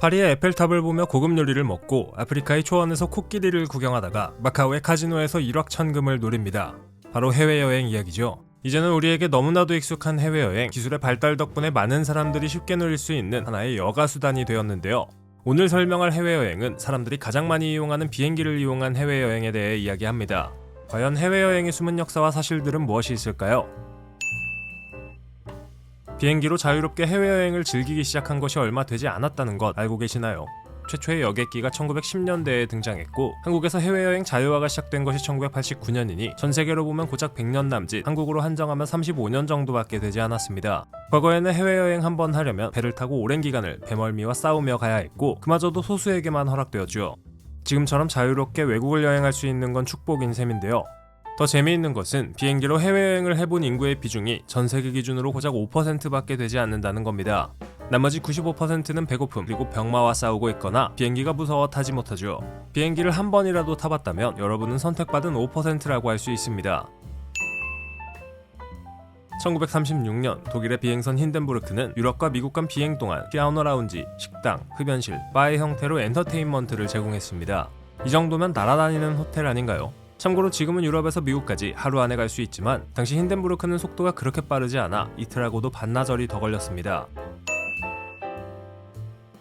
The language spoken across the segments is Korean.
파리의 에펠탑을 보며 고급 요리를 먹고 아프리카의 초원에서 코끼리를 구경하다가 마카오의 카지노에서 일확천금을 노립니다. 바로 해외여행 이야기죠. 이제는 우리에게 너무나도 익숙한 해외여행, 기술의 발달 덕분에 많은 사람들이 쉽게 누릴 수 있는 하나의 여가수단이 되었는데요. 오늘 설명할 해외여행은 사람들이 가장 많이 이용하는 비행기를 이용한 해외여행에 대해 이야기합니다. 과연 해외여행의 숨은 역사와 사실들은 무엇이 있을까요? 비행기로 자유롭게 해외여행을 즐기기 시작한 것이 얼마 되지 않았다는 것 알고 계시나요? 최초의 여객기가 1910년대에 등장했고 한국에서 해외여행 자유화가 시작된 것이 1989년이니 전 세계로 보면 고작 100년 남짓, 한국으로 한정하면 35년 정도밖에 되지 않았습니다. 과거에는 해외여행 한번 하려면 배를 타고 오랜 기간을 배멀미와 싸우며 가야 했고 그마저도 소수에게만 허락되었죠. 지금처럼 자유롭게 외국을 여행할 수 있는 건 축복인 셈인데요. 더 재미있는 것은 비행기로 해외여행을 해본 인구의 비중이 전 세계 기준으로 고작 5%밖에 되지 않는다는 겁니다. 나머지 95%는 배고픔 그리고 병마와 싸우고 있거나 비행기가 무서워 타지 못하죠. 비행기를 한 번이라도 타봤다면 여러분은 선택받은 5%라고 할 수 있습니다. 1936년 독일의 비행선 힌덴부르크는 유럽과 미국 간 비행 동안 피아노 라운지, 식당, 흡연실, 바의 형태로 엔터테인먼트를 제공했습니다. 이 정도면 날아다니는 호텔 아닌가요? 참고로 지금은 유럽에서 미국까지 하루 안에 갈 수 있지만 당시 힌덴부르크는 속도가 그렇게 빠르지 않아 이틀하고도 반나절이 더 걸렸습니다.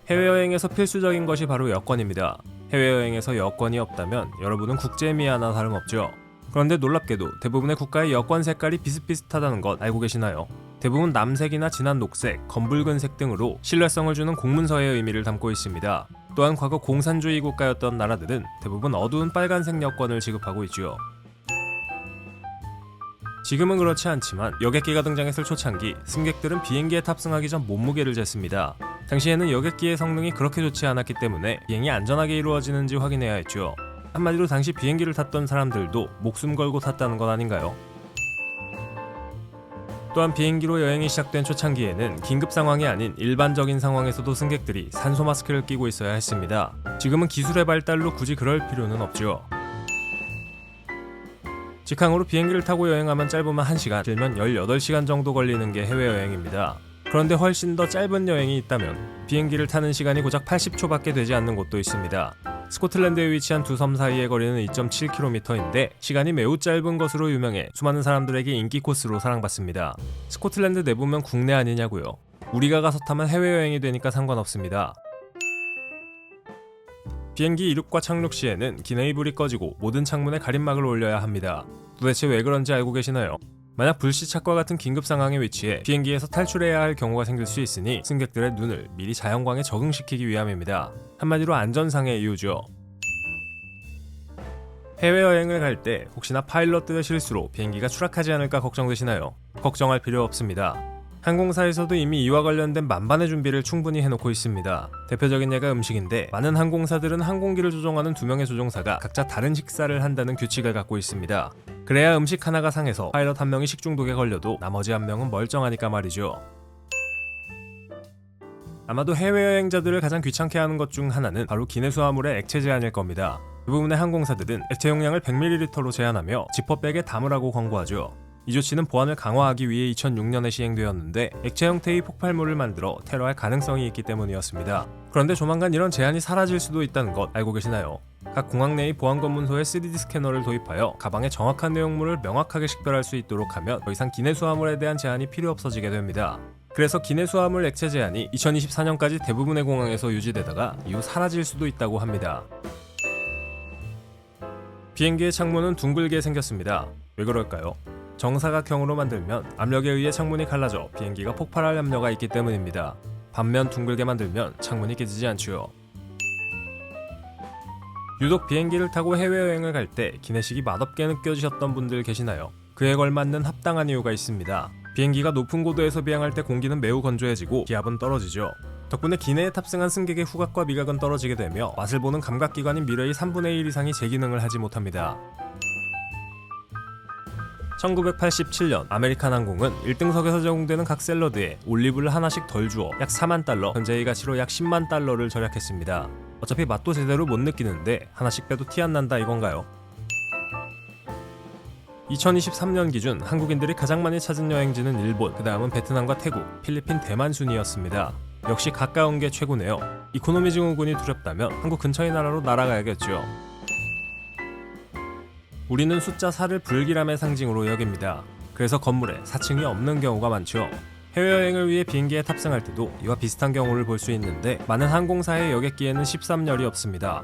해외여행에서 필수적인 것이 바로 여권입니다. 해외여행에서 여권이 없다면 여러분은 국제미아나 다름없죠. 그런데 놀랍게도 대부분의 국가의 여권 색깔이 비슷비슷하다는 것 알고 계시나요? 대부분 남색이나 진한 녹색, 검붉은색 등으로 신뢰성을 주는 공문서의 의미를 담고 있습니다. 또한 과거 공산주의 국가였던 나라들은 대부분 어두운 빨간색 여권을 지급하고 있죠. 지금은 그렇지 않지만 여객기가 등장했을 초창기 승객들은 비행기에 탑승하기 전 몸무게를 쟀습니다. 당시에는 여객기의 성능이 그렇게 좋지 않았기 때문에 비행이 안전하게 이루어지는지 확인해야 했죠. 한마디로 당시 비행기를 탔던 사람들도 목숨 걸고 탔다는 것 아닌가요? 또한 비행기로 여행이 시작된 초창기에는 긴급 상황이 아닌 일반적인 상황에서도 승객들이 산소 마스크를 끼고 있어야 했습니다. 지금은 기술의 발달로 굳이 그럴 필요는 없죠. 직항으로 비행기를 타고 여행하면 짧으면 1시간, 길면 18시간 정도 걸리는 게 해외여행입니다. 그런데 훨씬 더 짧은 여행이 있다면 비행기를 타는 시간이 고작 80초밖에 되지 않는 곳도 있습니다. 스코틀랜드에 위치한 두 섬 사이의 거리는 2.7km인데 시간이 매우 짧은 것으로 유명해 수많은 사람들에게 인기 코스로 사랑받습니다. 스코틀랜드 내부면 국내 아니냐고요? 우리가 가서 타면 해외여행이 되니까 상관없습니다. 비행기 이륙과 착륙 시에는 기내의 불이 꺼지고 모든 창문에 가림막을 올려야 합니다. 도대체 왜 그런지 알고 계시나요? 만약 불시착과 같은 긴급 상황에 위치해 비행기에서 탈출해야 할 경우가 생길 수 있으니 승객들의 눈을 미리 자연광에 적응시키기 위함입니다. 한마디로 안전상의 이유죠. 해외여행을 갈 때 혹시나 파일럿들의 실수로 비행기가 추락하지 않을까 걱정되시나요? 걱정할 필요 없습니다. 항공사에서도 이미 이와 관련된 만반의 준비를 충분히 해놓고 있습니다. 대표적인 예가 음식인데 많은 항공사들은 항공기를 조종하는 2명의 조종사가 각자 다른 식사를 한다는 규칙을 갖고 있습니다. 그래야 음식 하나가 상해서 파일럿 한 명이 식중독에 걸려도 나머지 한 명은 멀쩡하니까 말이죠. 아마도 해외여행자들을 가장 귀찮게 하는 것 중 하나는 바로 기내수화물의 액체 제한일 겁니다. 대부분의 항공사들은 액체 용량을 100ml로 제한하며 지퍼백에 담으라고 권고하죠. 이 조치는 보안을 강화하기 위해 2006년에 시행되었는데 액체 형태의 폭발물을 만들어 테러할 가능성이 있기 때문이었습니다. 그런데 조만간 이런 제한이 사라질 수도 있다는 것 알고 계시나요? 각 공항 내의 보안 검문소에 3D 스캐너를 도입하여 가방의 정확한 내용물을 명확하게 식별할 수 있도록 하면 더 이상 기내수화물에 대한 제한이 필요 없어지게 됩니다. 그래서 기내수화물 액체 제한이 2024년까지 대부분의 공항에서 유지되다가 이후 사라질 수도 있다고 합니다. 비행기의 창문은 둥글게 생겼습니다. 왜 그럴까요? 정사각형으로 만들면 압력에 의해 창문이 갈라져 비행기가 폭발할 염려가 있기 때문입니다. 반면 둥글게 만들면 창문이 깨지지 않지요. 유독 비행기를 타고 해외여행을 갈 때 기내식이 맛없게 느껴지셨던 분들 계시나요? 그에 걸맞는 합당한 이유가 있습니다. 비행기가 높은 고도에서 비행할 때 공기는 매우 건조해지고 기압은 떨어지죠. 덕분에 기내에 탑승한 승객의 후각과 미각은 떨어지게 되며 맛을 보는 감각기관인 미래의 3분의 1 이상이 제 기능을 하지 못합니다. 1987년 아메리칸 항공은 1등석에서 제공되는 각 샐러드에 올리브를 하나씩 덜 주어 약 4만 달러, 현재의 가치로 약 10만 달러를 절약했습니다. 어차피 맛도 제대로 못 느끼는데 하나씩 빼도 티 안 난다 이건가요? 2023년 기준 한국인들이 가장 많이 찾은 여행지는 일본, 그 다음은 베트남과 태국, 필리핀, 대만 순이었습니다. 역시 가까운 게 최고네요. 이코노미 증후군이 두렵다면 한국 근처의 나라로 날아가야겠죠. 우리는 숫자 4를 불길함의 상징으로 여깁니다. 그래서 건물에 4층이 없는 경우가 많죠. 해외여행을 위해 비행기에 탑승할 때도 이와 비슷한 경우를 볼 수 있는데 많은 항공사의 여객기에는 13열이 없습니다.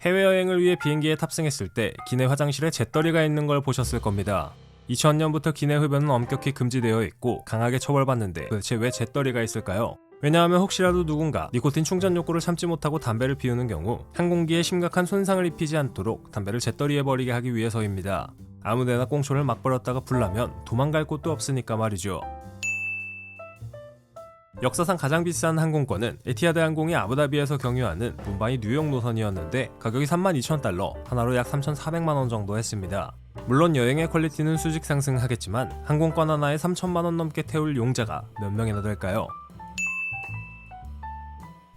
해외여행을 위해 비행기에 탑승했을 때 기내 화장실에 잿더리가 있는 걸 보셨을 겁니다. 2000년부터 기내 흡연은 엄격히 금지되어 있고 강하게 처벌받는데 도대체 왜 잿더리가 있을까요? 왜냐하면 혹시라도 누군가 니코틴 충전 욕구를 참지 못하고 담배를 피우는 경우 항공기에 심각한 손상을 입히지 않도록 담배를 잿더리에 버리게 하기 위해서입니다. 아무데나 꽁초를 막 버렸다가 불나면 도망갈 곳도 없으니까 말이죠. 역사상 가장 비싼 항공권은 에티하드 항공이 아부다비에서 경유하는 뭄바이 뉴욕 노선이었는데 가격이 32,000달러, 하나로 약 3,400만원 정도 했습니다. 물론 여행의 퀄리티는 수직 상승하겠지만 항공권 하나에 3,000만원 넘게 태울 용자가 몇 명이나 될까요?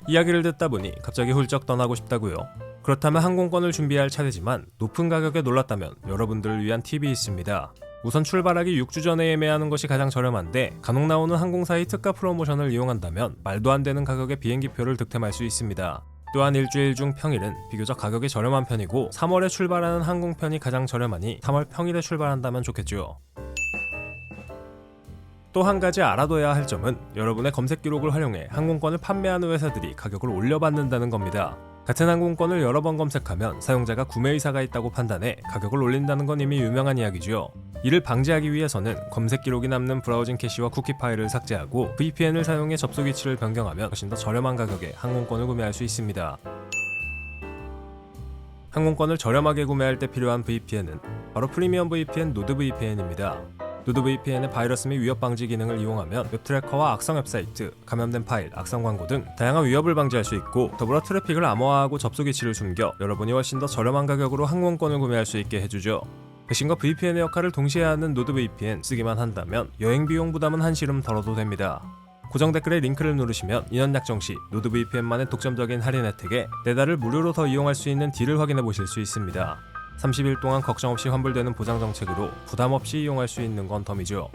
이야기를 듣다 보니 갑자기 훌쩍 떠나고 싶다고요. 그렇다면 항공권을 준비할 차례지만 높은 가격에 놀랐다면 여러분들을 위한 팁이 있습니다. 우선 출발하기 6주 전에 예매하는 것이 가장 저렴한데 간혹 나오는 항공사의 특가 프로모션을 이용한다면 말도 안 되는 가격의 비행기표를 득템할 수 있습니다. 또한 일주일 중 평일은 비교적 가격이 저렴한 편이고 3월에 출발하는 항공편이 가장 저렴하니 3월 평일에 출발한다면 좋겠죠. 또 한 가지 알아둬야 할 점은 여러분의 검색 기록을 활용해 항공권을 판매하는 회사들이 가격을 올려받는다는 겁니다. 같은 항공권을 여러 번 검색하면 사용자가 구매 의사가 있다고 판단해 가격을 올린다는 건 이미 유명한 이야기죠. 이를 방지하기 위해서는 검색 기록이 남는 브라우징 캐시와 쿠키 파일을 삭제하고 VPN을 사용해 접속 위치를 변경하면 훨씬 더 저렴한 가격에 항공권을 구매할 수 있습니다. 항공권을 저렴하게 구매할 때 필요한 VPN은 바로 프리미엄 VPN 노드VPN입니다. 노드VPN의 바이러스 및 위협 방지 기능을 이용하면 웹 트래커와 악성 웹사이트, 감염된 파일, 악성 광고 등 다양한 위협을 방지할 수 있고 더불어 트래픽을 암호화하고 접속 위치를 숨겨 여러분이 훨씬 더 저렴한 가격으로 항공권을 구매할 수 있게 해주죠. 배신과 VPN의 역할을 동시에 하는 노드VPN 쓰기만 한다면 여행 비용 부담은 한시름 덜어도 됩니다. 고정 댓글에 링크를 누르시면 인원 약정 시 노드VPN만의 독점적인 할인 혜택에 4달을 무료로 더 이용할 수 있는 딜을 확인해 보실 수 있습니다. 30일 동안 걱정 없이 환불되는 보장 정책으로 부담 없이 이용할 수 있는 건 덤이죠.